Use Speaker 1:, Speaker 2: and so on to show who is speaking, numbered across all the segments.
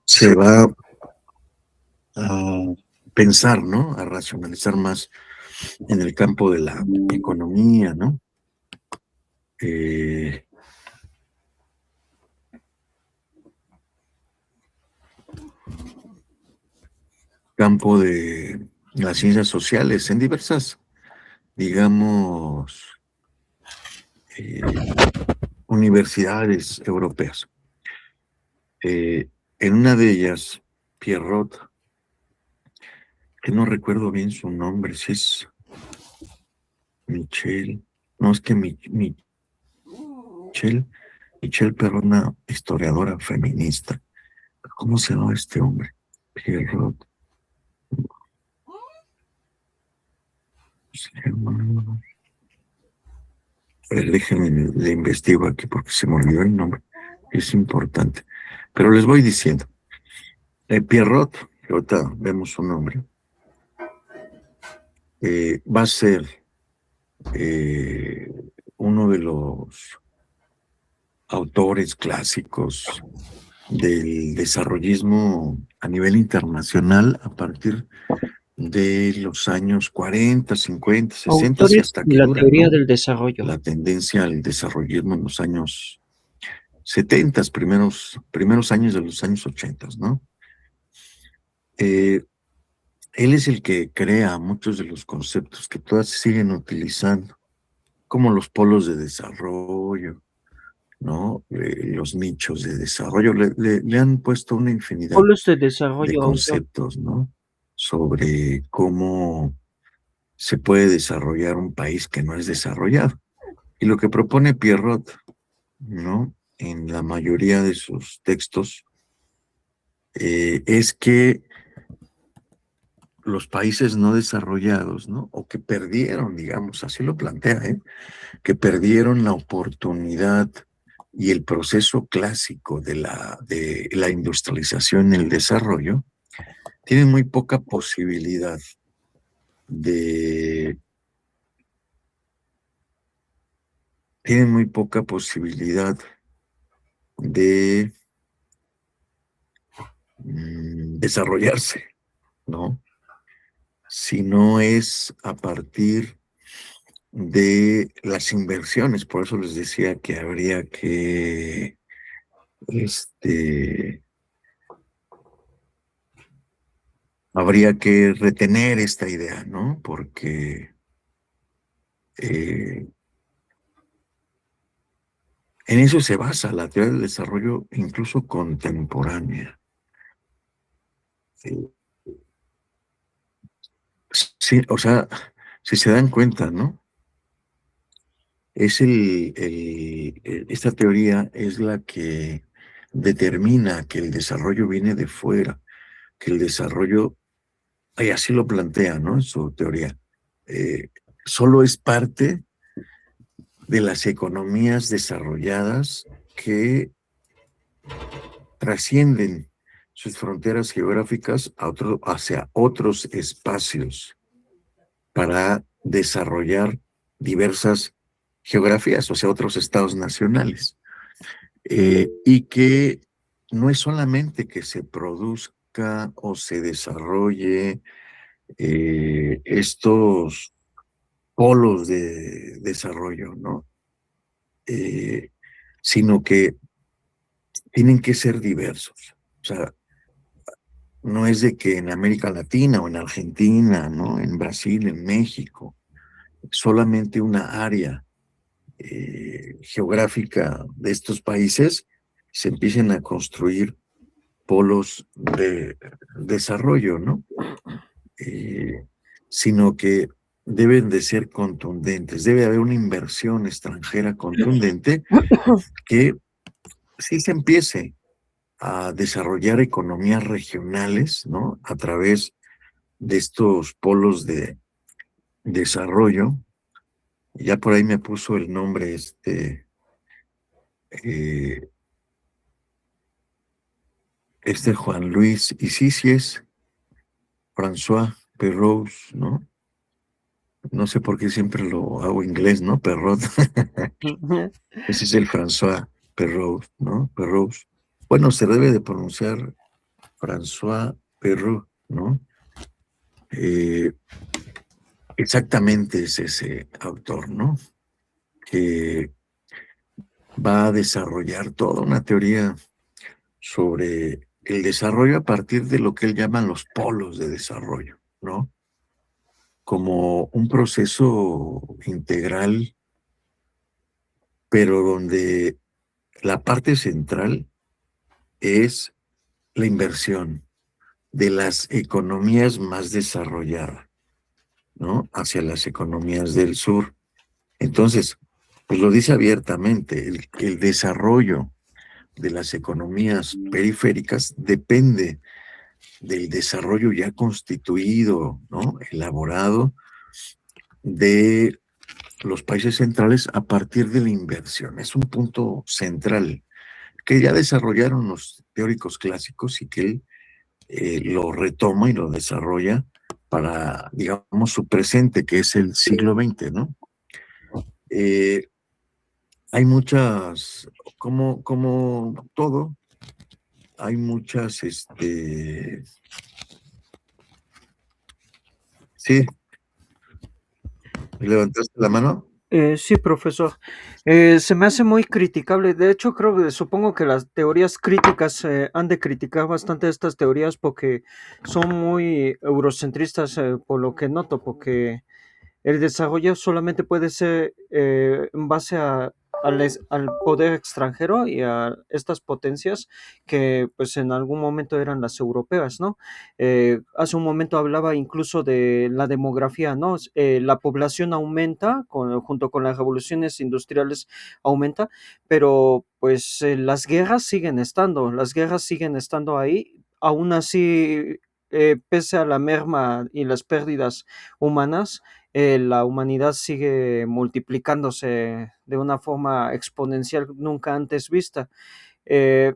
Speaker 1: se va a pensar, ¿no? A racionalizar más en el campo de la economía, ¿no? Eh, Campo de las ciencias sociales en diversas, digamos, eh, universidades europeas. En una de ellas, Pierrot, que no recuerdo bien su nombre, si es Michelle, no es que Michelle Perrot, una historiadora feminista. ¿Cómo se llama este hombre? Pierrot. Se llama... Déjenme, le investigo aquí porque se me olvidó el nombre. Es importante. Pero les voy diciendo. Pierrot, que ahorita vemos su nombre, va a ser uno de los autores clásicos del desarrollismo a nivel internacional a partir de los años 40, 50, 60 y
Speaker 2: Autores
Speaker 1: hasta
Speaker 2: de
Speaker 1: que
Speaker 2: la
Speaker 1: dura,
Speaker 2: teoría
Speaker 1: ¿no?
Speaker 2: del desarrollo.
Speaker 1: La tendencia al desarrollismo en los años 70, primeros años de los años 80, ¿no? Él es el que crea muchos de los conceptos que todas siguen utilizando, como los polos de desarrollo, ¿no? Los nichos de desarrollo. Le han puesto una infinidad
Speaker 2: Polos de
Speaker 1: de
Speaker 2: desarrollo, autor.
Speaker 1: conceptos, ¿no? Sobre cómo se puede desarrollar un país que no es desarrollado. Y lo que propone Pierrot, ¿no? En la mayoría de sus textos, es que los países no desarrollados, ¿no? O que perdieron, digamos, así lo plantea, ¿eh? Que perdieron la oportunidad y el proceso clásico de la industrialización y el desarrollo, tienen muy poca posibilidad de, tienen muy poca posibilidad de desarrollarse, ¿no? Si no es a partir de las inversiones. Por eso les decía que habría que, habría que retener esta idea, ¿no? Porque eh, en eso se basa la teoría del desarrollo, incluso contemporánea. Sí, sí, o sea, si se dan cuenta, ¿no? Es esta teoría es la que determina que el desarrollo viene de fuera, que el desarrollo, y así lo plantea, ¿no? En su teoría, eh, solo es parte de las economías desarrolladas que trascienden sus fronteras geográficas hacia otros espacios para desarrollar diversas geografías, o sea, otros estados nacionales. Y que no es solamente que se produzca o se desarrolle estos polos de desarrollo, ¿no? Eh, Sino que tienen que ser diversos. O sea, no es de que en América Latina o en Argentina, ¿no? En Brasil, en México, solamente una área geográfica de estos países se empiecen a construir polos de desarrollo, ¿no? Eh, Sino que deben de ser contundentes, debe haber una inversión extranjera contundente que sí se empiece a desarrollar economías regionales, ¿no? A través de estos polos de desarrollo. Ya por ahí me puso el nombre eh, Juan Luis, y sí, sí es François Perrault, ¿no? No sé por qué siempre lo hago inglés, ¿no? Perrot. Ese es el François Perrault, ¿no? Perrault. bueno, se debe de pronunciar François Perrault, ¿no? Eh, Exactamente es ese autor, ¿no? Que va a desarrollar toda una teoría sobre el desarrollo a partir de lo que él llama los polos de desarrollo, ¿no? Como un proceso integral, pero donde la parte central es la inversión de las economías más desarrolladas, ¿no? Hacia las economías del sur. Entonces, pues lo dice abiertamente, el desarrollo de las economías periféricas depende del desarrollo ya constituido, ¿no? Elaborado de los países centrales a partir de la inversión. Es un punto central que ya desarrollaron los teóricos clásicos y que él lo retoma y lo desarrolla para, digamos, su presente, que es el siglo XX, ¿no? Eh, Hay muchas, como todo, hay muchas, sí, ¿levantaste la mano?
Speaker 2: Sí, profesor. Se me hace muy criticable. De hecho, supongo que las teorías críticas han de criticar bastante estas teorías porque son muy eurocentristas, por lo que noto, porque el desarrollo solamente puede ser en base al poder extranjero y a estas potencias que pues en algún momento eran las europeas, ¿no? Hace un momento hablaba incluso de la demografía, ¿no? La población aumenta junto con las revoluciones industriales aumenta, pero pues las guerras siguen estando ahí, aún así, pese a la merma y las pérdidas humanas, la humanidad sigue multiplicándose de una forma exponencial nunca antes vista. Eh,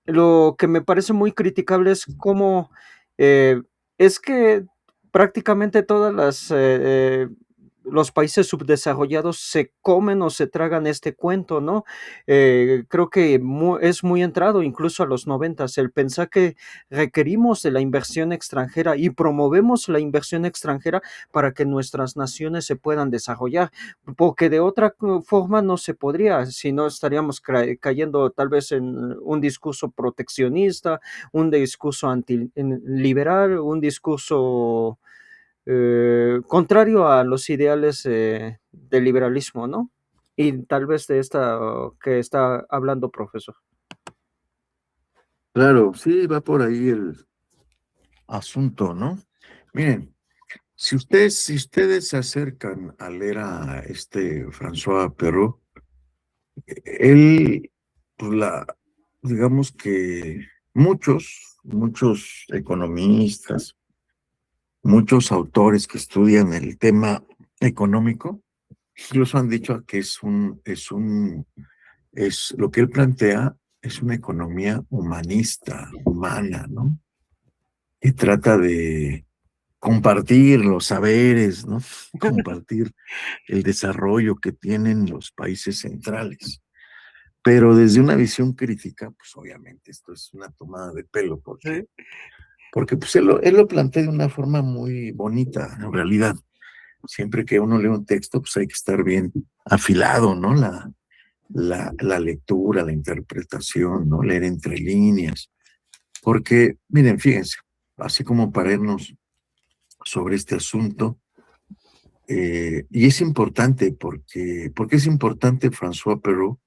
Speaker 2: lo que me parece muy criticable es cómo eh, es que prácticamente los países subdesarrollados se comen o se tragan este cuento, ¿no? Creo que es muy entrado incluso a los noventas el pensar que requerimos de la inversión extranjera y promovemos la inversión extranjera para que nuestras naciones se puedan desarrollar, porque de otra forma no se podría, si no estaríamos cayendo tal vez en un discurso proteccionista, un discurso antiliberal, un discurso contrario a los ideales del liberalismo, ¿no? Y tal vez de esta que está hablando profesor.
Speaker 1: Claro, sí, va por ahí el asunto, ¿no? Miren, si ustedes se acercan a leer a François Perrault, él, pues digamos que muchos economistas, muchos autores que estudian el tema económico, incluso han dicho que es lo que él plantea, es una economía humanista, humana, ¿no? Que trata de compartir los saberes, ¿no? Compartir el desarrollo que tienen los países centrales. Pero desde una visión crítica, pues obviamente esto es una tomada de pelo,
Speaker 2: Sí.
Speaker 1: porque pues él lo plantea de una forma muy bonita, en realidad. Siempre que uno lee un texto, pues hay que estar bien afilado, ¿no? La lectura, la interpretación, ¿no? Leer entre líneas. Porque, miren, fíjense, así como para irnos sobre este asunto, y es importante porque es importante François Perrault,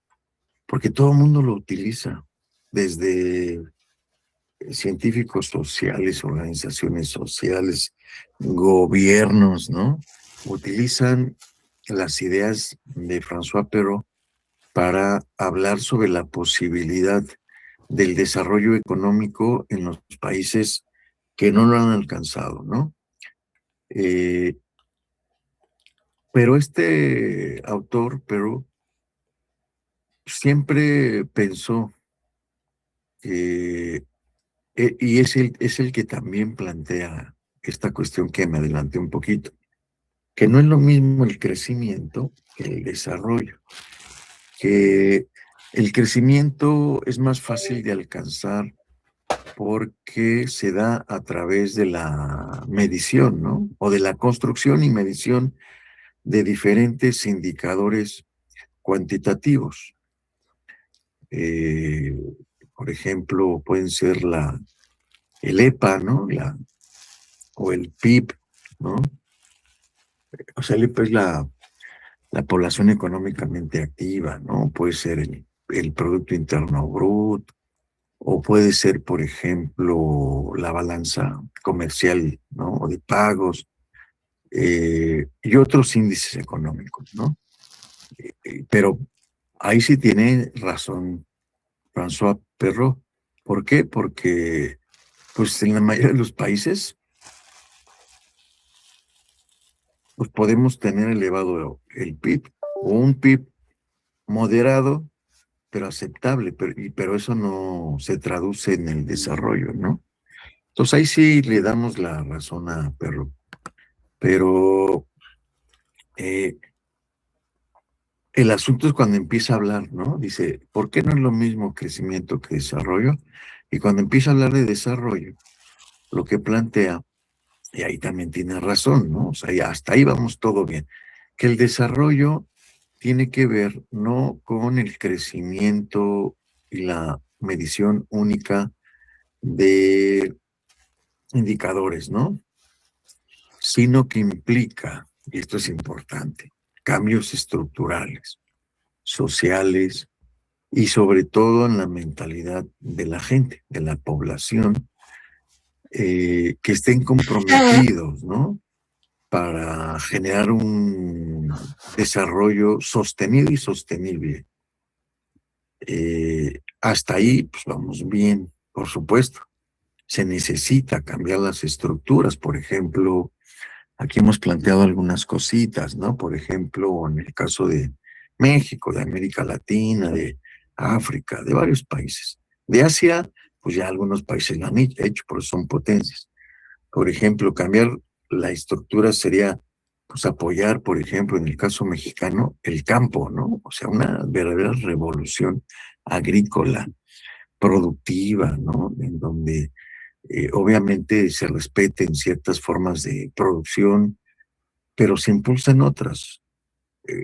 Speaker 1: porque todo el mundo lo utiliza, desde científicos sociales, organizaciones sociales, gobiernos, ¿no? Utilizan las ideas de François Perrault para hablar sobre la posibilidad del desarrollo económico en los países que no lo han alcanzado, ¿no? Eh, pero este autor, pero siempre pensó que, y es el que también plantea esta cuestión que me adelanté un poquito, que no es lo mismo el crecimiento que el desarrollo, que El crecimiento es más fácil de alcanzar porque se da a través de la medición, ¿no? O de la construcción y medición de diferentes indicadores cuantitativos. Eh, por ejemplo, pueden ser el EPA, ¿no? O el PIB, ¿no? O sea, el EPA es la población económicamente activa, ¿no? Puede ser el Producto Interno Bruto, o puede ser, por ejemplo, la balanza comercial, ¿no? O de pagos, y otros índices económicos, ¿no? Pero ahí sí tiene razón François Perrault. ¿Por qué? Porque pues en la mayoría de los países pues podemos tener elevado el PIB o un PIB moderado pero aceptable, pero eso no se traduce en el desarrollo, ¿no? Entonces ahí sí le damos la razón a Perrault. Pero eh, el asunto es cuando empieza a hablar, ¿no? Dice, ¿por qué no es lo mismo crecimiento que desarrollo? Y cuando empieza a hablar de desarrollo, lo que plantea, y ahí también tiene razón, ¿no? O sea, ya hasta ahí vamos todo bien, que el desarrollo tiene que ver no con el crecimiento y la medición única de indicadores, ¿no? Sino que implica, y esto es importante, cambios estructurales, sociales y sobre todo en la mentalidad de la gente, de la población, que estén comprometidos, ¿no? Para generar un desarrollo sostenido y sostenible. Hasta ahí, pues vamos bien, por supuesto. Se necesita cambiar las estructuras, por ejemplo, aquí hemos planteado algunas cositas, ¿no? Por ejemplo, en el caso de México, de América Latina, de África, de varios países. De Asia, pues ya algunos países lo han hecho, porque son potencias. Por ejemplo, cambiar la estructura sería, pues, apoyar, por ejemplo, en el caso mexicano, el campo, ¿no? O sea, una verdadera revolución agrícola, productiva, ¿no? En donde obviamente se respeten ciertas formas de producción, pero se impulsan otras,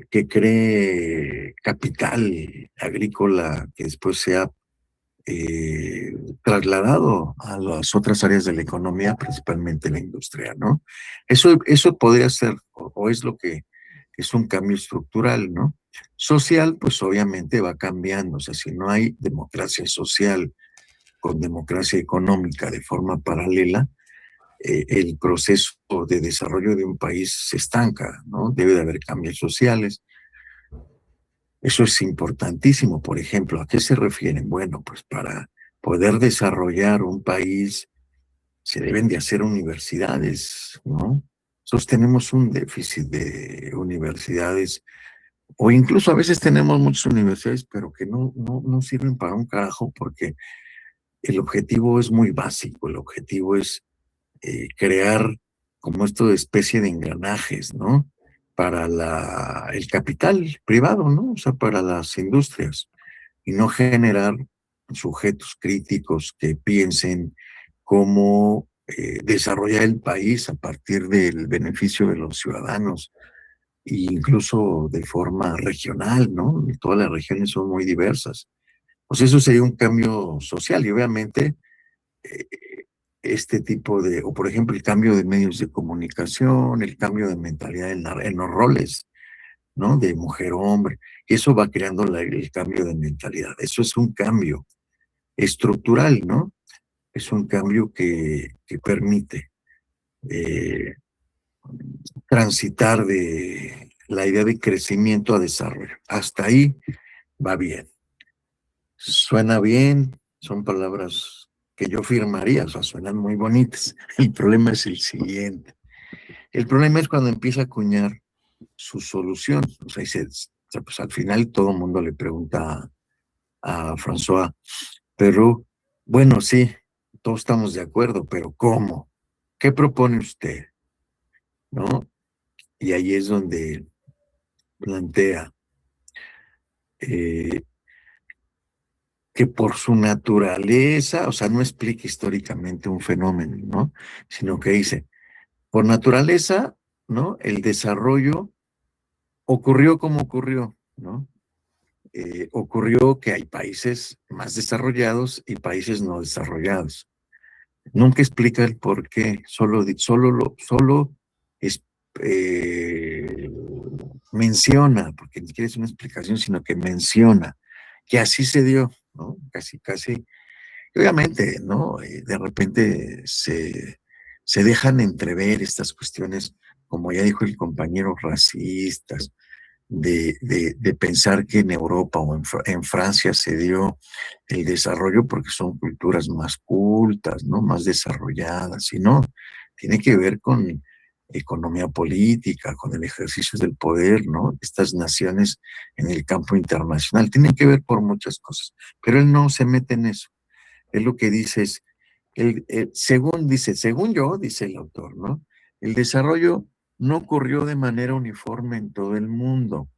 Speaker 1: que cree capital agrícola que después sea eh, trasladado a las otras áreas de la economía, principalmente la industria, ¿no? Eso podría ser, o es lo que es un cambio estructural, ¿no? Social, pues obviamente va cambiando, o sea, si no hay democracia social con democracia económica de forma paralela, el proceso de desarrollo de un país se estanca, ¿no? Debe de haber cambios sociales. Eso es importantísimo. Por ejemplo, ¿a qué se refieren? Bueno, pues para poder desarrollar un país se deben de hacer universidades, ¿no? Nosotros tenemos un déficit de universidades, o incluso a veces tenemos muchas universidades, pero que no sirven para un carajo porque el objetivo es muy básico. El objetivo es crear como esto de especie de engranajes, ¿no? Para el capital privado, ¿no? O sea, para las industrias y no generar sujetos críticos que piensen cómo desarrollar el país a partir del beneficio de los ciudadanos e incluso de forma regional, ¿no? Todas las regiones son muy diversas. Pues eso sería un cambio social y obviamente eh, este tipo de, o por ejemplo, el cambio de medios de comunicación, el cambio de mentalidad en los roles, ¿no? De mujer-hombre. Eso va creando el cambio de mentalidad. Eso es un cambio estructural, ¿no? Es un cambio que permite eh, transitar de la idea de crecimiento a desarrollo. Hasta ahí va bien. Suena bien, son palabras que yo firmaría, o sea, suenan muy bonitas. El problema es el siguiente. El problema es cuando empieza a acuñar su solución. O sea, pues al final todo el mundo le pregunta a François Perrault, bueno, sí, todos estamos de acuerdo, pero ¿cómo? ¿Qué propone usted? ¿No? Y ahí es donde plantea, eh, que por su naturaleza, o sea, no explica históricamente un fenómeno, ¿no? Sino que dice, por naturaleza, ¿no? El desarrollo ocurrió como ocurrió, ¿no? Ocurrió que hay países más desarrollados y países no desarrollados. Nunca explica el por qué, solo es, eh, menciona, porque ni siquiera es una explicación, sino que menciona que así se dio, ¿no? Casi, casi. Obviamente, ¿no? De repente se dejan entrever estas cuestiones, como ya dijo el compañero, racistas, de pensar que en Europa o en Francia se dio el desarrollo porque son culturas más cultas, ¿no? Más desarrolladas, y no, tiene que ver con economía política, con el ejercicio del poder, ¿no? Estas naciones en el campo internacional, tienen que ver por muchas cosas, pero él no se mete en eso. Él lo que dice es, según yo, dice el autor, ¿no? El desarrollo no ocurrió de manera uniforme en todo el mundo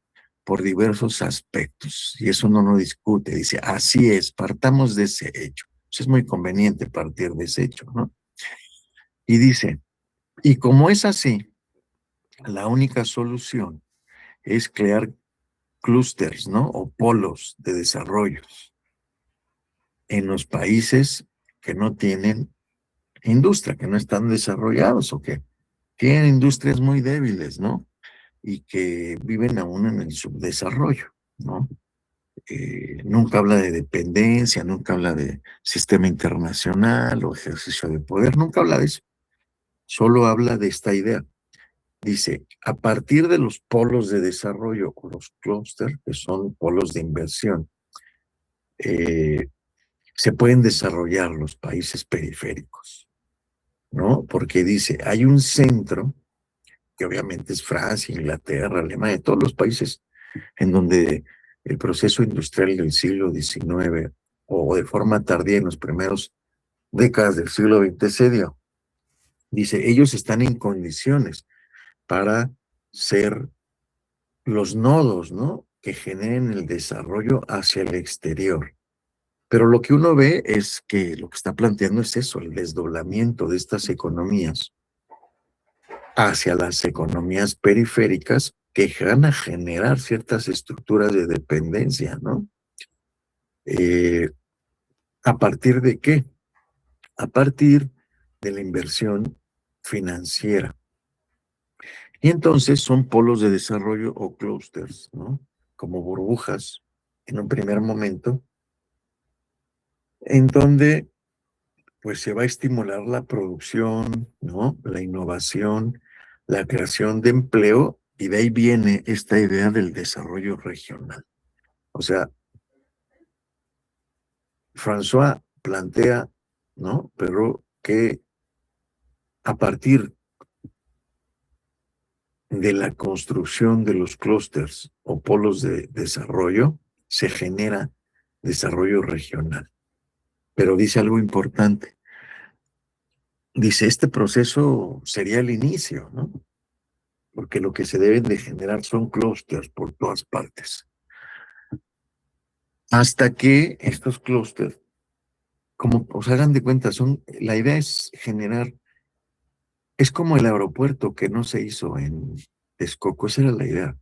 Speaker 1: por diversos aspectos, y eso no lo discute, dice, así es, partamos de ese hecho. Pues es muy conveniente partir de ese hecho, ¿no? Y dice, y como es así, la única solución es crear clústeres, ¿no? O polos de desarrollo en los países que no tienen industria, que no están desarrollados o que tienen industrias muy débiles, ¿no? Y que viven aún en el subdesarrollo, ¿no? Nunca habla de dependencia, nunca habla de sistema internacional o ejercicio de poder, nunca habla de eso, solo habla de esta idea. Dice, a partir de los polos de desarrollo o los clústeres, que son polos de inversión, eh, se pueden desarrollar los países periféricos, ¿no? Porque dice, hay un centro, que obviamente es Francia, Inglaterra, Alemania, todos los países en donde el proceso industrial del siglo XIX o de forma tardía en los primeros décadas del siglo XX se dio. Dice, ellos están en condiciones para ser los nodos, ¿no? Que generen el desarrollo hacia el exterior. Pero lo que uno ve es que lo que está planteando es eso, el desdoblamiento de estas economías hacia las economías periféricas que van a generar ciertas estructuras de dependencia, ¿no? ¿A partir de qué? A partir de la inversión financiera. Y entonces son polos de desarrollo o clústeres, ¿no? Como burbujas en un primer momento, en donde pues se va a estimular la producción, ¿no? La innovación, la creación de empleo, y de ahí viene esta idea del desarrollo regional. O sea, François plantea, ¿no? Pero que a partir de la construcción de los clústeres o polos de desarrollo, se genera desarrollo regional. Pero dice algo importante. Dice, este proceso sería el inicio, ¿no? Porque lo que se deben de generar son clústeres por todas partes. Hasta que estos clústeres, como os hagan de cuenta, la idea es generar, es como el aeropuerto que no se hizo en Texcoco, esa era la idea.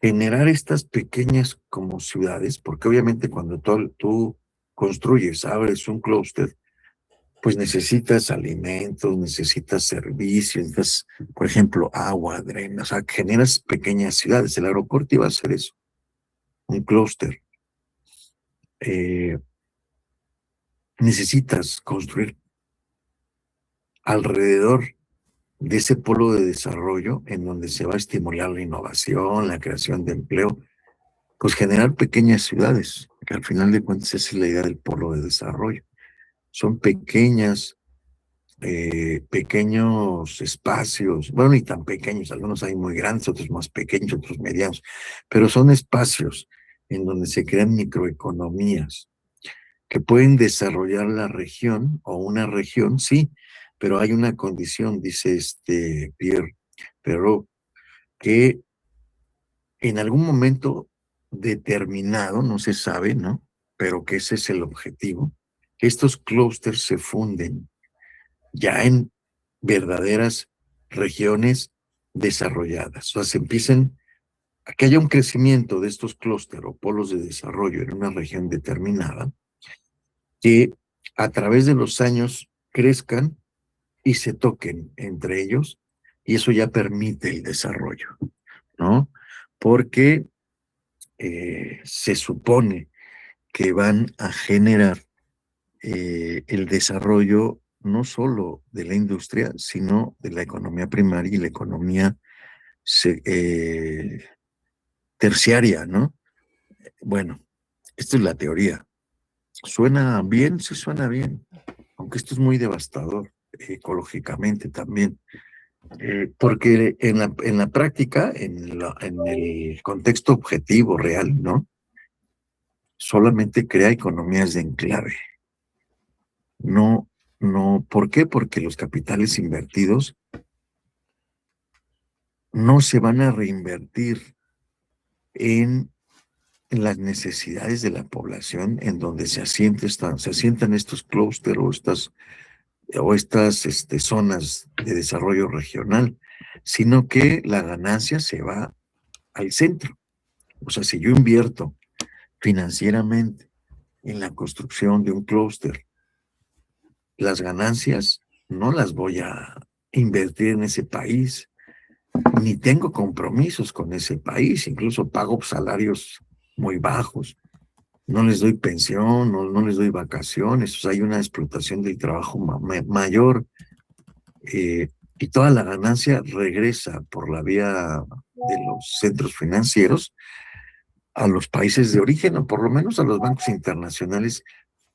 Speaker 1: Generar estas pequeñas como ciudades, porque obviamente cuando tú construyes, abres un clúster, pues necesitas alimentos, necesitas servicios, necesitas, por ejemplo, agua, drenaje, o sea, generas pequeñas ciudades. El aeropuerto iba a ser eso, un clúster. Necesitas construir alrededor de ese polo de desarrollo en donde se va a estimular la innovación, la creación de empleo, pues generar pequeñas ciudades, que al final de cuentas esa es la idea del polo de desarrollo. Son pequeños espacios, bueno, ni tan pequeños, algunos hay muy grandes, otros más pequeños, otros medianos, pero son espacios en donde se crean microeconomías que pueden desarrollar la región o una región, sí, pero hay una condición, dice Pierre Perrault, que en algún momento determinado, no se sabe, ¿no? pero que ese es el objetivo, que estos clústeres se funden ya en verdaderas regiones desarrolladas. O sea, se empiecen a que haya un crecimiento de estos clústeres o polos de desarrollo en una región determinada, que a través de los años crezcan y se toquen entre ellos, y eso ya permite el desarrollo, ¿no? Porque se supone que van a generar el desarrollo no solo de la industria, sino de la economía primaria y la economía terciaria, ¿no? Bueno, esta es la teoría. ¿Suena bien? Sí suena bien, aunque esto es muy devastador ecológicamente también, porque en la práctica, en el contexto objetivo real, ¿no? Solamente crea economías de enclave. No, no, ¿por qué? Porque los capitales invertidos no se van a reinvertir en las necesidades de la población en donde se asientan estos clústeres o estas zonas de desarrollo regional, sino que la ganancia se va al centro. O sea, si yo invierto financieramente en la construcción de un clúster, las ganancias no las voy a invertir en ese país, ni tengo compromisos con ese país, incluso pago salarios muy bajos, no les doy pensión, no les doy vacaciones, o sea, hay una explotación del trabajo mayor, y toda la ganancia regresa por la vía de los centros financieros a los países de origen, o por lo menos a los bancos internacionales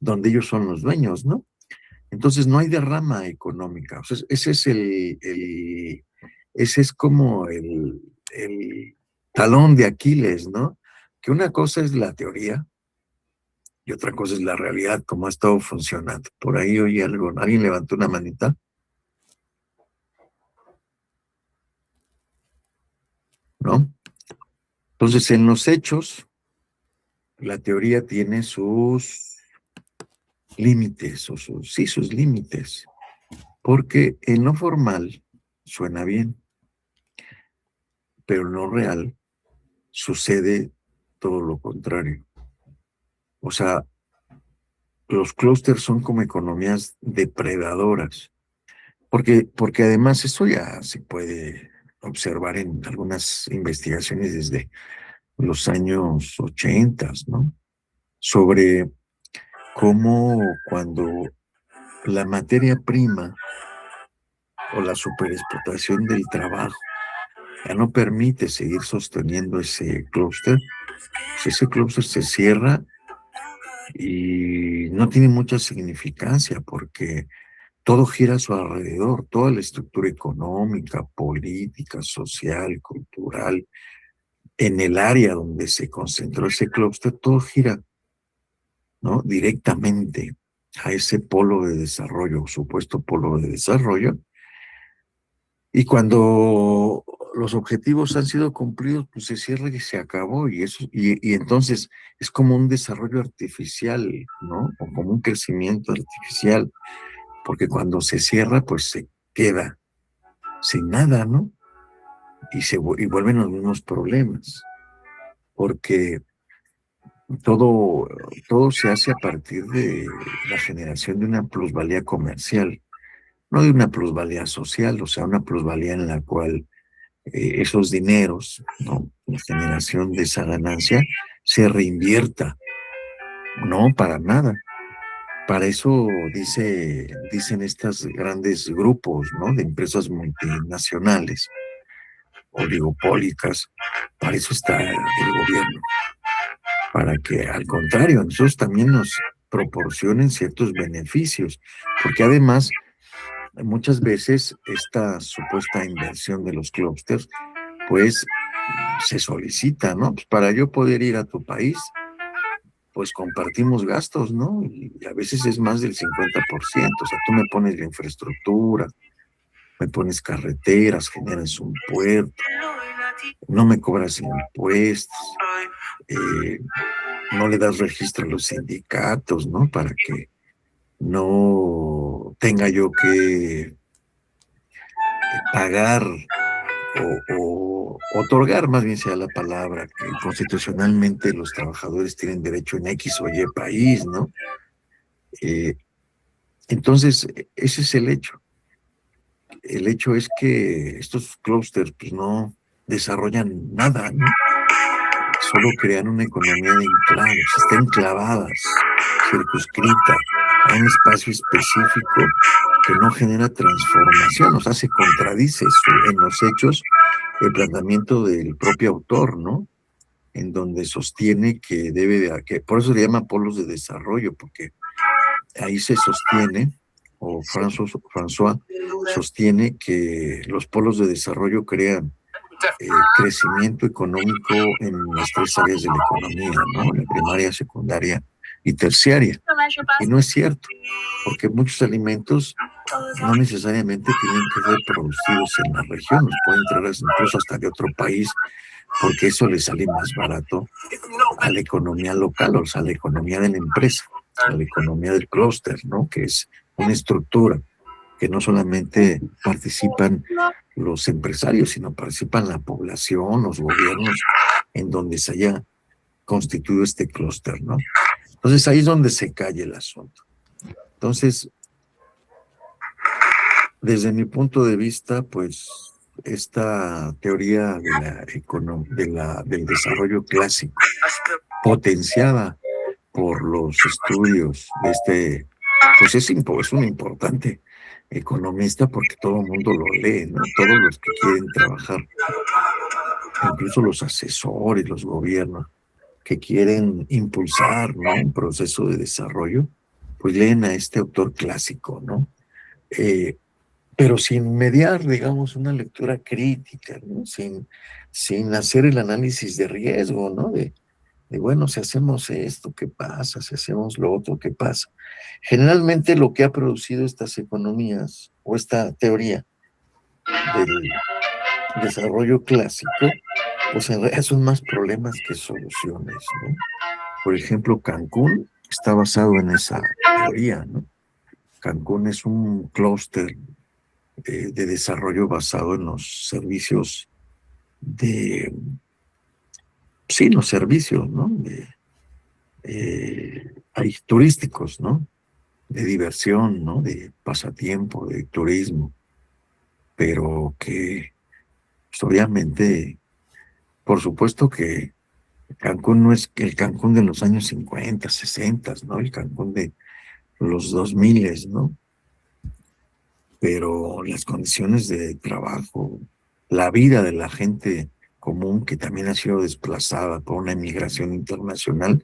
Speaker 1: donde ellos son los dueños, ¿no? Entonces no hay derrama económica. O sea, ese es como el talón de Aquiles, ¿no? Que una cosa es la teoría y otra cosa es la realidad, cómo ha estado funcionando. Por ahí oí algo, alguien levantó una manita, ¿no? Entonces, en los hechos, la teoría tiene sus límites, sus límites, porque en lo formal suena bien, pero en lo real sucede todo lo contrario. O sea, los clústeres son como economías depredadoras, porque además eso ya se puede observar en algunas investigaciones desde los años 80, ¿no? Sobre cómo cuando la materia prima o la superexplotación del trabajo ya no permite seguir sosteniendo ese clúster, pues ese clúster se cierra y no tiene mucha significancia porque todo gira a su alrededor, toda la estructura económica, política, social, cultural, en el área donde se concentró ese clúster, todo gira, ¿no? Directamente a ese polo de desarrollo, supuesto polo de desarrollo. Y cuando los objetivos han sido cumplidos, pues se cierra y se acabó. Y entonces es como un desarrollo artificial, ¿no? O como un crecimiento artificial, porque cuando se cierra, pues se queda sin nada, ¿no? Y vuelven los mismos problemas, porque todo se hace a partir de la generación de una plusvalía comercial, no de una plusvalía social, o sea, una plusvalía en la cual esos dineros, ¿no? La generación de esa ganancia se reinvierta, no para nada. Para eso dicen estos grandes grupos, ¿no? De empresas multinacionales, oligopólicas, para eso está el gobierno, para que al contrario, a nosotros también nos proporcionen ciertos beneficios, porque además muchas veces esta supuesta inversión de los clústeres, pues se solicita, ¿no? Pues para yo poder ir a tu país, pues compartimos gastos, ¿no? Y a veces es más del 50%, o sea, tú me pones la infraestructura, me pones carreteras, generas un puerto, no me cobras impuestos, no le das registro a los sindicatos, ¿no? Para que no tenga yo que pagar o otorgar, más bien sea la palabra, que constitucionalmente los trabajadores tienen derecho en X o Y país, ¿no? Eh, entonces, ese es el hecho. El hecho es que estos clústeres pues, no desarrollan nada, ¿no? Solo crean una economía de enclaves, está enclavadas, circunscrita a un espacio específico que no genera transformación, o sea, se contradice en los hechos el planteamiento del propio autor, ¿no? En donde sostiene que que por eso se llama polos de desarrollo, porque ahí se sostiene, o François sostiene que los polos de desarrollo crean crecimiento económico en las tres áreas de la economía, ¿no? La primaria, secundaria y terciaria. Y no es cierto, porque muchos alimentos no necesariamente tienen que ser producidos en la región, los pueden traer incluso hasta de otro país, porque eso le sale más barato a la economía local, o sea, a la economía de la empresa, a la economía del clúster, ¿no? Que es una estructura que no solamente participan los empresarios, sino participan la población, los gobiernos, en donde se haya constituido este clúster, ¿no? Entonces ahí es donde se cae el asunto. Entonces, desde mi punto de vista, pues esta teoría del desarrollo clásico, potenciada por los estudios de pues es un importante economista porque todo el mundo lo lee, ¿no? Todos los que quieren trabajar, incluso los asesores, los gobiernos que quieren impulsar, ¿no? Un proceso de desarrollo, pues leen a este autor clásico, ¿no? Pero sin mediar, digamos, una lectura crítica, ¿no? Sin hacer el análisis de riesgo, ¿no? Bueno, si hacemos esto, ¿qué pasa? Si hacemos lo otro, ¿qué pasa? Generalmente lo que ha producido estas economías o esta teoría del desarrollo clásico, pues en realidad son más problemas que soluciones, ¿no? Por ejemplo, Cancún está basado en esa teoría, ¿no? Cancún es un clúster de desarrollo basado en los servicios sí, los servicios, ¿no? Hay turísticos, ¿no? De diversión, ¿no? De pasatiempo, de turismo, pero que pues, obviamente, por supuesto que Cancún no es el Cancún de los años 50, 60, ¿no? El Cancún de los 2000, ¿no? Pero las condiciones de trabajo, la vida de la gente común que también ha sido desplazada por una emigración internacional,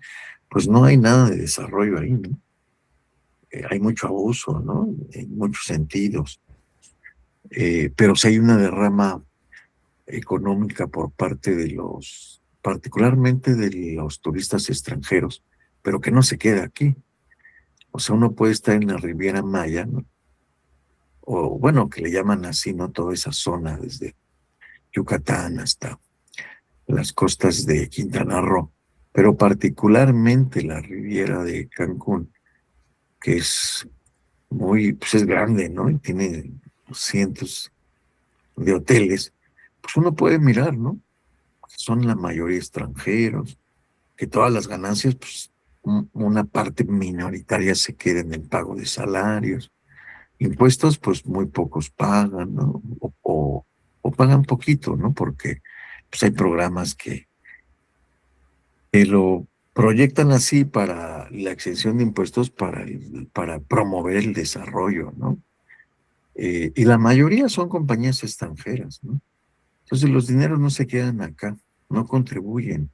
Speaker 1: pues no hay nada de desarrollo ahí, ¿no? Hay mucho abuso, ¿no? En muchos sentidos. Pero sí hay una derrama económica por parte particularmente de los turistas extranjeros, pero que no se queda aquí. O sea, uno puede estar en la Riviera Maya, ¿no? O bueno, que le llaman así, ¿no? Toda esa zona, desde Yucatán hasta las costas de Quintana Roo, pero particularmente la Riviera de Cancún, que es pues es grande, ¿no? Y tiene cientos de hoteles, pues uno puede mirar, ¿no? Son la mayoría extranjeros, que todas las ganancias, pues una parte minoritaria se queda en el pago de salarios. Impuestos, pues muy pocos pagan, ¿no? O pagan poquito, ¿no? Porque pues, hay programas que lo proyectan así para la exención de impuestos para promover el desarrollo, ¿no? Y la mayoría son compañías extranjeras, ¿no? Entonces los dineros no se quedan acá, no contribuyen.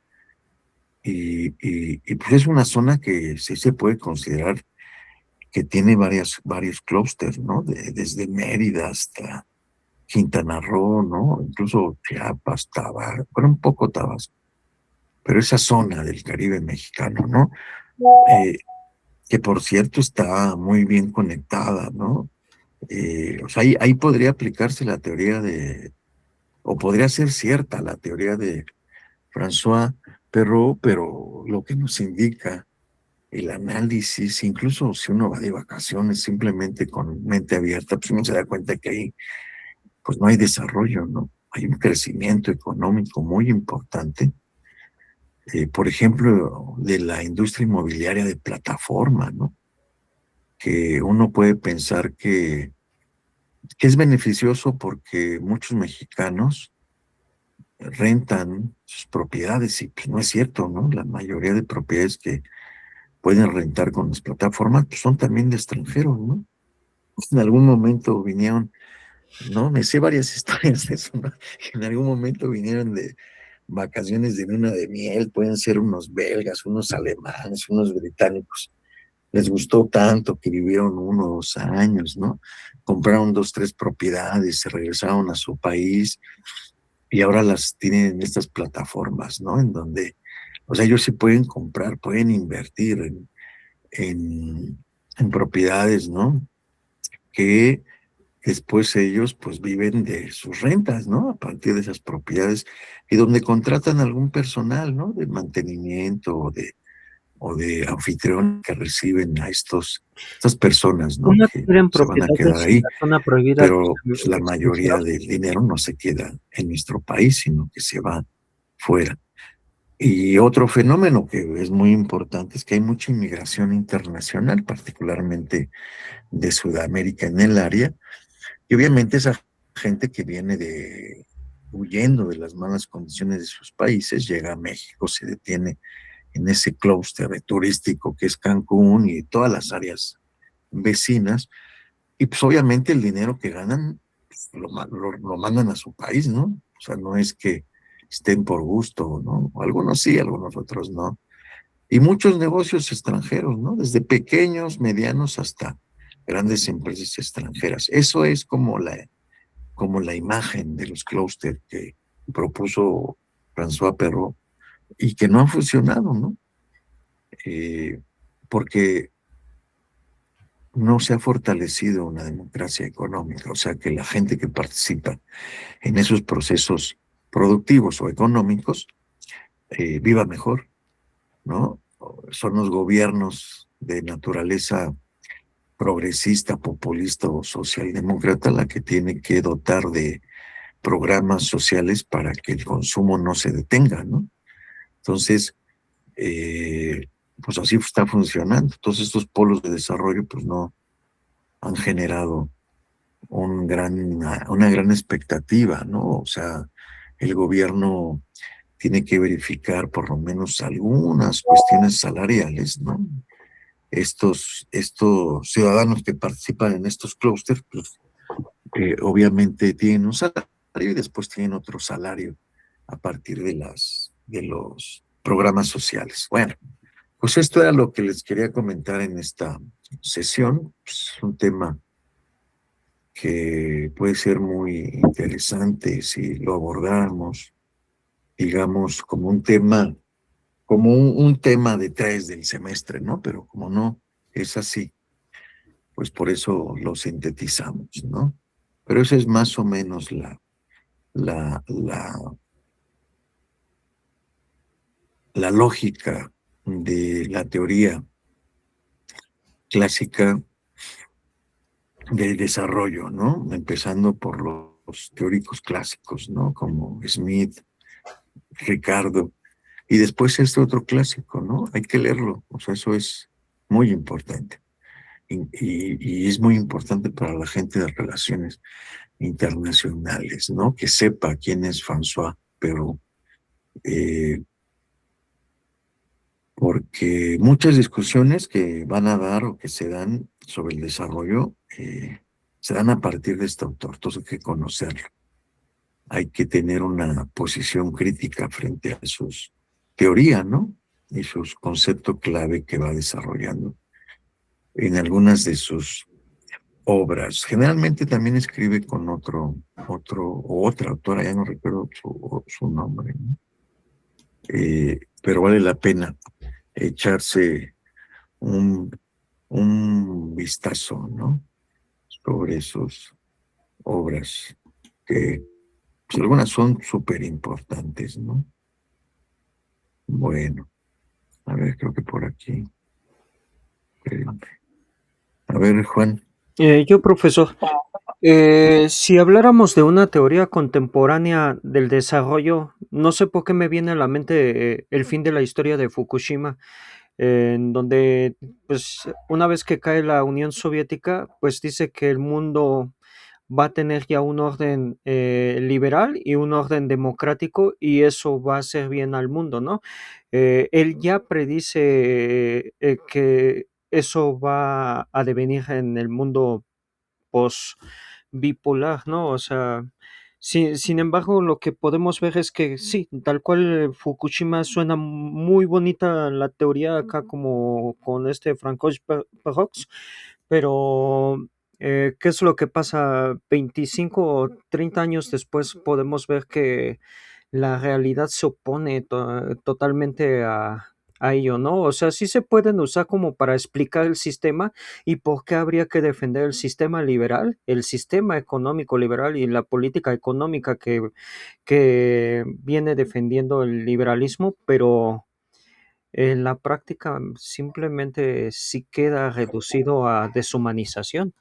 Speaker 1: Y pues es una zona que sí se puede considerar que tiene varios clústeres, ¿no? Desde Mérida hasta Quintana Roo, ¿no? Incluso Chiapas, Tabasco, bueno, un poco Tabasco, pero esa zona del Caribe mexicano, ¿no? Que por cierto está muy bien conectada, ¿no? O sea, ahí podría aplicarse la teoría o podría ser cierta la teoría de François, pero lo que nos indica el análisis, incluso si uno va de vacaciones simplemente con mente abierta, pues uno se da cuenta que ahí pues no hay desarrollo, ¿no? Hay un crecimiento económico muy importante, por ejemplo, de la industria inmobiliaria de plataforma, ¿no? Que uno puede pensar que es beneficioso porque muchos mexicanos rentan sus propiedades y pues no es cierto, ¿no? La mayoría de propiedades que pueden rentar con las plataformas pues son también de extranjeros, ¿no? En algún momento vinieron, no, me sé varias historias de eso, ¿no? En algún momento vinieron de vacaciones de luna de miel, pueden ser unos belgas, unos alemanes, unos británicos. Les gustó tanto que vivieron 1 o 2 años, ¿no? Compraron 2, 3 propiedades, se regresaron a su país y ahora las tienen en estas plataformas, ¿no? En donde, o sea, ellos se pueden comprar, pueden invertir en, en propiedades, ¿no? Que después ellos pues viven de sus rentas, ¿no? A partir de esas propiedades y donde contratan algún personal, ¿no? De mantenimiento o de anfitrión que reciben a estas personas, ¿no?
Speaker 2: ¿Cómo
Speaker 1: Que
Speaker 2: adquieren
Speaker 1: se van a quedar
Speaker 2: propiedades en
Speaker 1: ahí,
Speaker 2: la zona prohibida
Speaker 1: pero pues, la mayoría
Speaker 2: extranjeros?
Speaker 1: del dinero no se queda en nuestro país, sino que se va fuera. Y otro fenómeno que es muy importante es que hay mucha inmigración internacional, particularmente de Sudamérica en el área, y obviamente esa gente que viene huyendo de las malas condiciones de sus países, llega a México, se detiene en ese clúster turístico que es Cancún y todas las áreas vecinas, y pues obviamente el dinero que ganan pues, lo mandan a su país, ¿no? O sea, no es que estén por gusto, ¿no? Algunos sí, algunos otros no. Y muchos negocios extranjeros, ¿no? Desde pequeños, medianos hasta grandes empresas extranjeras. Eso es como la imagen de los clústeres que propuso François Perrault y que no han funcionado, ¿no? Eh, porque no se ha fortalecido una democracia económica, o sea, que la gente que participa en esos procesos productivos o económicos viva mejor, ¿no? Son los gobiernos de naturaleza progresista, populista o socialdemócrata la que tiene que dotar de programas sociales para que el consumo no se detenga, ¿no? Entonces, pues así está funcionando. Todos estos polos de desarrollo, pues no han generado una gran expectativa, ¿no? O sea, el gobierno tiene que verificar por lo menos algunas cuestiones salariales, ¿no? Estos ciudadanos que participan en estos clústeres, pues obviamente tienen un salario y después tienen otro salario a partir de los programas sociales. Bueno, pues esto era lo que les quería comentar en esta sesión. Pues, un tema que puede ser muy interesante si lo abordáramos, digamos, como un tema, como un tema de 3 del semestre, ¿no? Pero como no es así, pues por eso lo sintetizamos, ¿no? Pero esa es más o menos la, la, la lógica de la teoría clásica del desarrollo, ¿no? Empezando por los teóricos clásicos, ¿no? Como Smith, Ricardo, y después este otro clásico, ¿no? Hay que leerlo, o sea, eso es muy importante. Y es muy importante para la gente de relaciones internacionales, ¿no? Que sepa quién es François Perrault, porque muchas discusiones que van a dar o que se dan sobre el desarrollo se dan a partir de este autor, entonces hay que conocerlo. Hay que tener una posición crítica frente a sus teorías, ¿no? Y sus conceptos clave que va desarrollando en algunas de sus obras. Generalmente también escribe con otro o otra autora, ya no recuerdo su nombre, ¿no? Pero vale la pena echarse un, un vistazo, ¿no? Sobre sus obras, que pues, algunas son súper importantes, ¿no? Bueno, a ver, creo que por aquí. A ver, Juan.
Speaker 2: Yo, profesor, si habláramos de una teoría contemporánea del desarrollo, no sé por qué me viene a la mente el fin de la historia de Fukushima, en donde, pues, una vez que cae la Unión Soviética, pues dice que el mundo va a tener ya un orden liberal y un orden democrático y eso va a hacer bien al mundo, ¿no? Él ya predice que eso va a devenir en el mundo post bipolar, ¿no? O sea, sin embargo, lo que podemos ver es que sí, tal cual Fukushima suena muy bonita la teoría acá como con este Francois Perrox, pero ¿qué es lo que pasa? 25 o 30 años después podemos ver que la realidad se opone totalmente a ello, ¿no? O sea, sí se pueden usar como para explicar el sistema y por qué habría que defender el sistema liberal, el sistema económico liberal y la política económica que viene defendiendo el liberalismo, pero en la práctica simplemente sí queda reducido a deshumanización.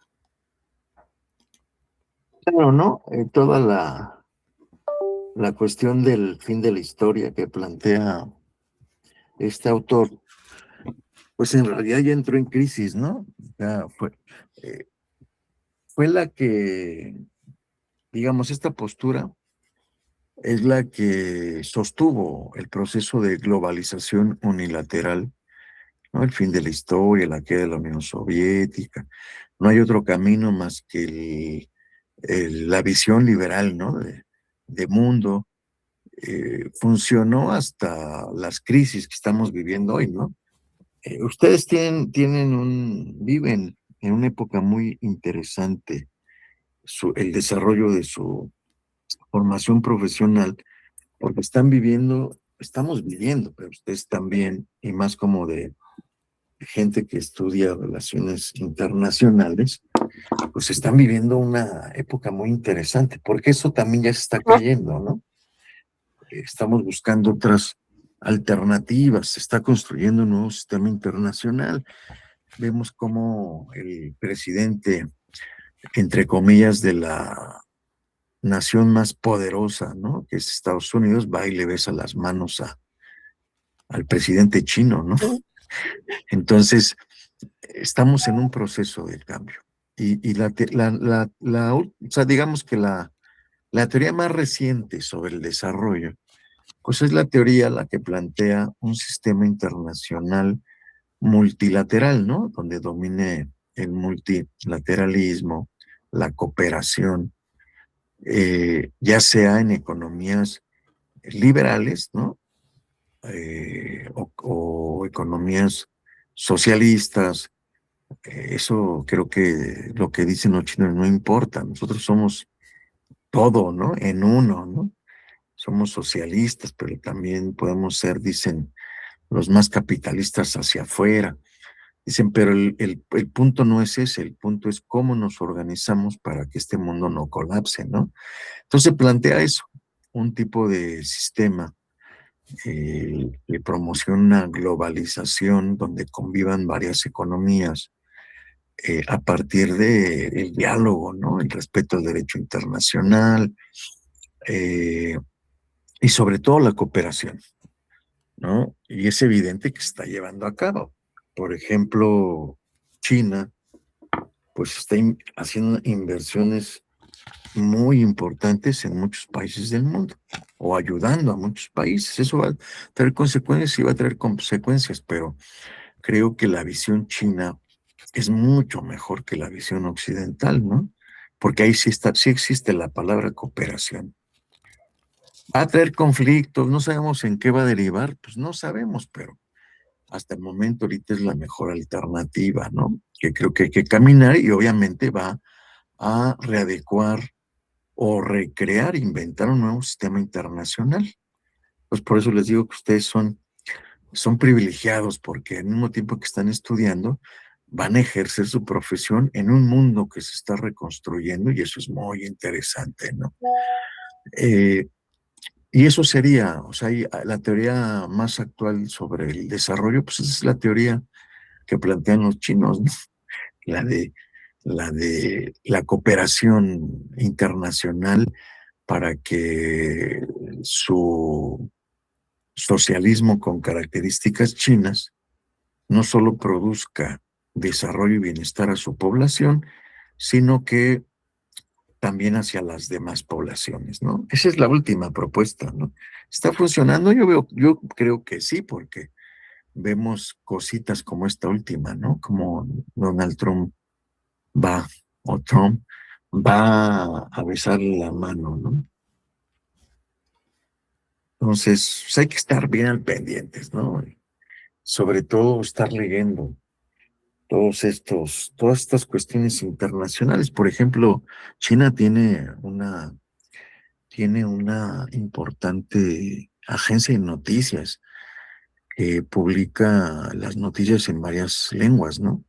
Speaker 1: Claro, ¿no? Toda la cuestión del fin de la historia que plantea este autor, pues en realidad ya entró en crisis, ¿no? Ya eh, fue la que, digamos, esta postura es la que sostuvo el proceso de globalización unilateral, ¿no? El fin de la historia, la queda de la Unión Soviética. No hay otro camino más que la visión liberal, ¿no? De mundo. Funcionó hasta las crisis que estamos viviendo hoy, ¿no? Ustedes viven en una época muy interesante, el desarrollo de su formación profesional, porque estamos viviendo, pero ustedes también, y más como de gente que estudia relaciones internacionales, pues están viviendo una época muy interesante, porque eso también ya se está cayendo, ¿no? Estamos buscando otras alternativas, se está construyendo un nuevo sistema internacional. Vemos cómo el presidente, entre comillas, de la nación más poderosa, ¿no? Que es Estados Unidos, va y le besa las manos al presidente chino, ¿no? Entonces, estamos en un proceso de cambio. Y o sea, digamos que la teoría más reciente sobre el desarrollo, pues es la teoría la que plantea un sistema internacional multilateral, ¿no? Donde domine el multilateralismo, la cooperación, ya sea en economías liberales, ¿no? O economías socialistas. Eso creo que lo que dicen los chinos no importa. Nosotros somos todo, ¿no? En uno, ¿no? Somos socialistas, pero también podemos ser, dicen, los más capitalistas hacia afuera. Dicen, pero el punto no es ese, el punto es cómo nos organizamos para que este mundo no colapse, ¿no? Entonces plantea eso, un tipo de sistema que promociona una globalización donde convivan varias economías a partir del diálogo, ¿no? El respeto al derecho internacional eh, y sobre todo la cooperación, ¿no? Y es evidente que se está llevando a cabo. Por ejemplo, China, pues está haciendo inversiones muy importantes en muchos países del mundo o ayudando a muchos países. Eso va a traer consecuencias y va a traer consecuencias, pero creo que la visión china es mucho mejor que la visión occidental, ¿no? Porque ahí sí existe la palabra cooperación. Va a traer conflictos, no sabemos en qué va a derivar, pues no sabemos, pero hasta el momento ahorita es la mejor alternativa, ¿no? Que creo que hay que caminar y obviamente va a readecuar o recrear, inventar un nuevo sistema internacional. Pues por eso les digo que ustedes son privilegiados porque al mismo tiempo que están estudiando, van a ejercer su profesión en un mundo que se está reconstruyendo y eso es muy interesante, ¿no? Eh, Y eso sería, o sea, la teoría más actual sobre el desarrollo, pues esa es la teoría que plantean los chinos, ¿no? La de la cooperación internacional para que su socialismo con características chinas no solo produzca desarrollo y bienestar a su población, sino que también hacia las demás poblaciones, ¿no? Esa es la última propuesta, ¿no? ¿Está funcionando? Yo creo que sí, porque vemos cositas como esta última, ¿no? Como Donald Trump va, o Trump va a besarle la mano, ¿no? Entonces, pues hay que estar bien al pendientes, ¿no? Sobre todo estar leyendo todas estas cuestiones internacionales. Por ejemplo, China tiene una importante agencia de noticias que publica las noticias en varias lenguas, ¿no?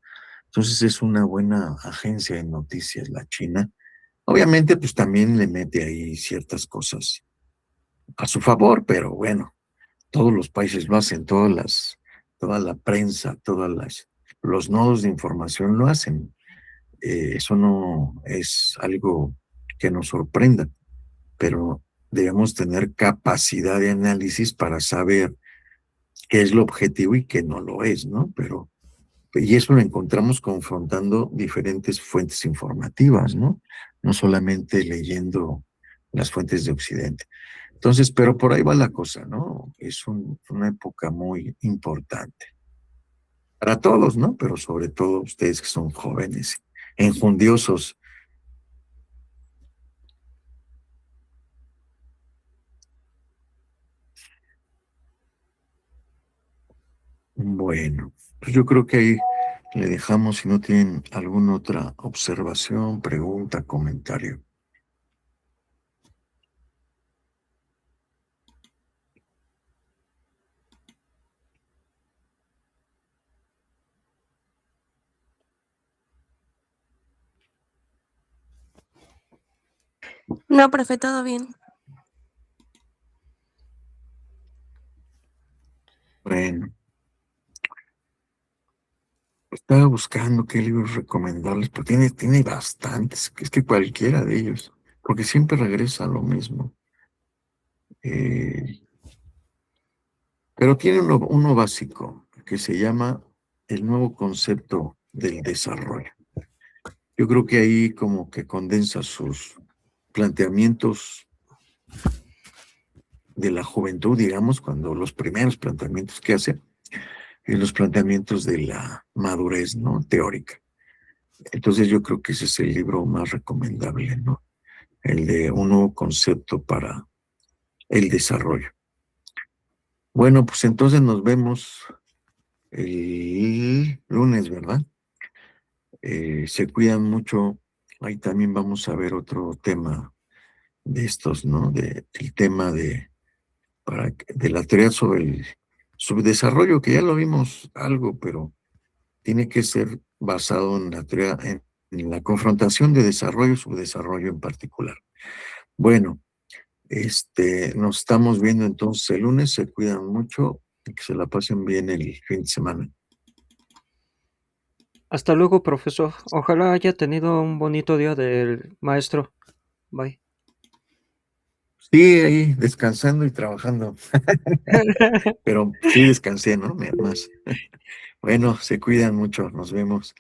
Speaker 1: Entonces es una buena agencia de noticias la China. Obviamente, pues también le mete ahí ciertas cosas a su favor, pero bueno, todos los países lo hacen, toda la prensa, los nodos de información lo hacen. Eso no es algo que nos sorprenda, pero debemos tener capacidad de análisis para saber qué es lo objetivo y qué no lo es, ¿no? Y eso lo encontramos confrontando diferentes fuentes informativas, ¿no? No solamente leyendo las fuentes de Occidente. Entonces, pero por ahí va la cosa, ¿no? Es una época muy importante para todos, ¿no? Pero sobre todo ustedes que son jóvenes, enjundiosos. Bueno, pues yo creo que ahí le dejamos si no tienen alguna otra observación, pregunta, comentario.
Speaker 3: No, profe, todo bien.
Speaker 1: Bueno, estaba buscando qué libros recomendarles, pero tiene bastantes, que es que cualquiera de ellos, porque siempre regresa a lo mismo. Eh, pero tiene uno básico que se llama el nuevo concepto del desarrollo. Yo creo que ahí como que condensa sus planteamientos de la juventud, digamos, cuando los primeros planteamientos que hace, y los planteamientos de la madurez, ¿no? Teórica. Entonces yo creo que ese es el libro más recomendable, ¿no? El de un nuevo concepto para el desarrollo. Bueno, pues entonces nos vemos el lunes, ¿verdad? Se cuidan mucho. Ahí también vamos a ver otro tema de estos, ¿no? El tema de la teoría sobre el subdesarrollo, que ya lo vimos algo, pero tiene que ser basado en la teoría, en la confrontación de desarrollo y subdesarrollo en particular. Bueno, nos estamos viendo entonces el lunes, se cuidan mucho y que se la pasen bien el fin de semana.
Speaker 2: Hasta luego, profesor. Ojalá haya tenido un bonito día del maestro. Bye.
Speaker 1: Sí, ahí descansando y trabajando, pero sí descansé, ¿no? Más. Bueno, se cuidan mucho, nos vemos.